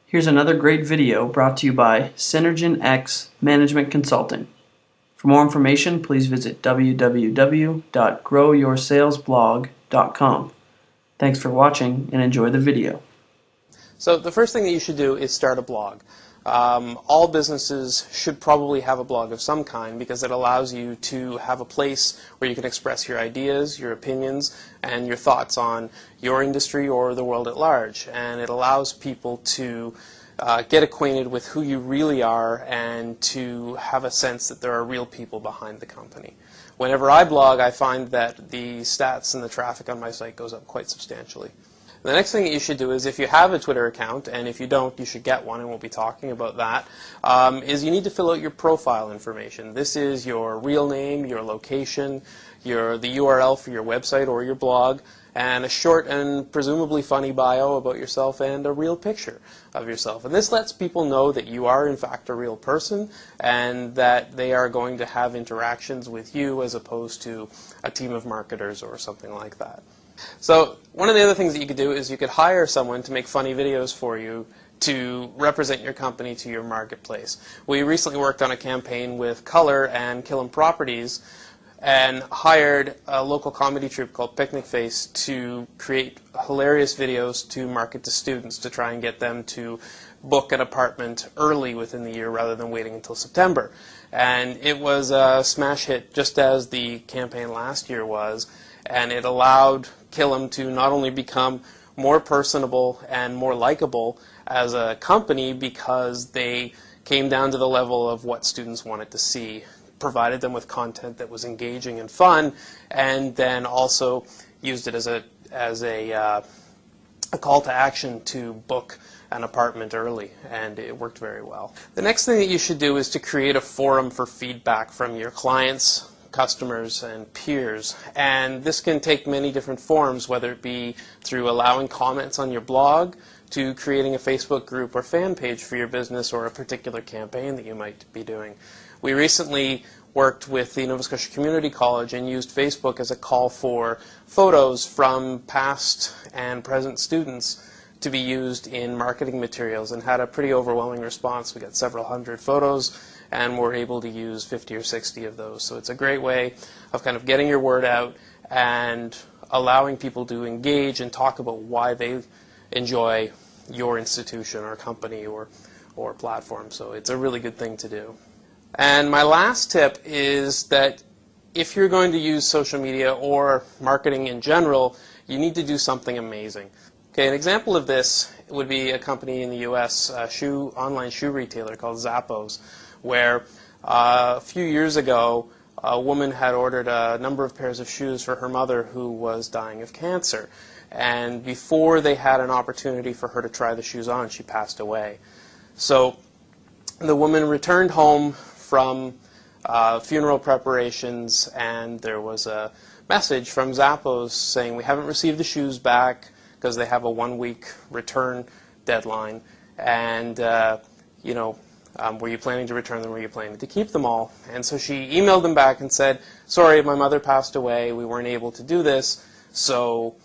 Here's another great video brought to you by Synergen-X Management Consulting. For more information, please visit www.growyoursalesblog.com. Thanks for watching and enjoy the video. So the first thing that you should do is start a blog. All businesses should probably have a blog of some kind because it allows you to have a place where you can express your ideas, your opinions, and your thoughts on your industry or the world at large. And it allows people to get acquainted with who you really are and to have a sense that there are real people behind the company. Whenever I blog, I find that the stats and the traffic on my site goes up quite substantially. The next thing that you should do is, if you have a Twitter account, and if you don't, you should get one, and we'll be talking about that, is you need to fill out your profile information. This is your real name, your location, the URL for your website or your blog, and a short and presumably funny bio about yourself and a real picture of yourself. And this lets people know that you are in fact a real person and that they are going to have interactions with you as opposed to a team of marketers or something like that. So one of the other things that you could do is you could hire someone to make funny videos for you to represent your company to your marketplace. We recently worked on a campaign with Color and Killam Properties and hired a local comedy troupe called Picnic Face to create hilarious videos to market to students to try and get them to book an apartment early within the year rather than waiting until September. And it was a smash hit, just as the campaign last year was, and it allowed Killam to not only become more personable and more likable as a company because they came down to the level of what students wanted to see, provided them with content that was engaging and fun, and then also used it as a call to action to book an apartment early, and it worked very well. The next thing that you should do is to create a forum for feedback from your clients, customers, and peers. And this can take many different forms, whether it be through allowing comments on your blog, to creating a Facebook group or fan page for your business or a particular campaign that you might be doing. We recently worked with the Nova Scotia Community College and used Facebook as a call for photos from past and present students to be used in marketing materials, and had a pretty overwhelming response. We got several hundred photos and we're able to use 50 or 60 of those. So it's a great way of kind of getting your word out and allowing people to engage and talk about why they enjoy your institution or company or platform. So it's a really good thing to do. And my last tip is that if you're going to use social media or marketing in general, you need to do something amazing. Okay, an example of this would be a company in the US, online shoe retailer called Zappos, where a few years ago a woman had ordered a number of pairs of shoes for her mother who was dying of cancer. And before they had an opportunity for her to try the shoes on, she passed away. So the woman returned home from funeral preparations, and there was a message from Zappos saying, "We haven't received the shoes back because they have a 1-week return deadline, and were you planning to return them? Were you planning to keep them all?" And so she emailed them back and said, "Sorry, my mother passed away. We weren't able to do this, so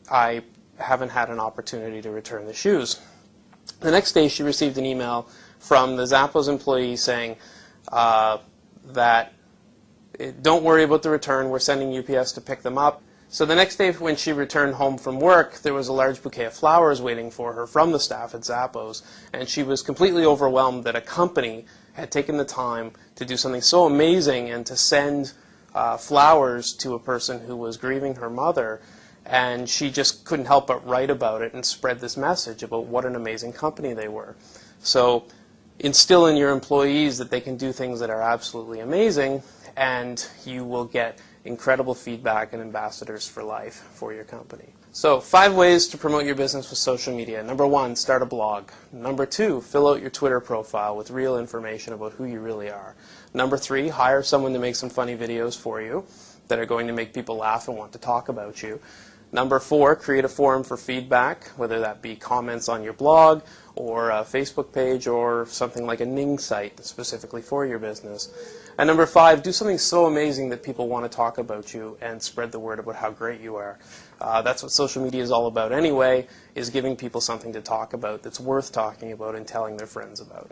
I haven't had an opportunity to return the shoes." The next day she received an email from the Zappos employee saying that, "Don't worry about the return. We're sending UPS to pick them up." So the next day when she returned home from work, there was a large bouquet of flowers waiting for her from the staff at Zappos, and she was completely overwhelmed that a company had taken the time to do something so amazing and to send flowers to a person who was grieving her mother, and she just couldn't help but write about it and spread this message about what an amazing company they were. So instill in your employees that they can do things that are absolutely amazing, and you will get incredible feedback and ambassadors for life for your company. So 5 ways to promote your business with social media. Number 1, start a blog. Number 2, fill out your Twitter profile with real information about who you really are. Number 3, hire someone to make some funny videos for you that are going to make people laugh and want to talk about you. Number 4, create a forum for feedback, whether that be comments on your blog or a Facebook page or something like a Ning site specifically for your business. And number 5, do something so amazing that people want to talk about you and spread the word about how great you are. That's what social media is all about anyway, is giving people something to talk about that's worth talking about and telling their friends about.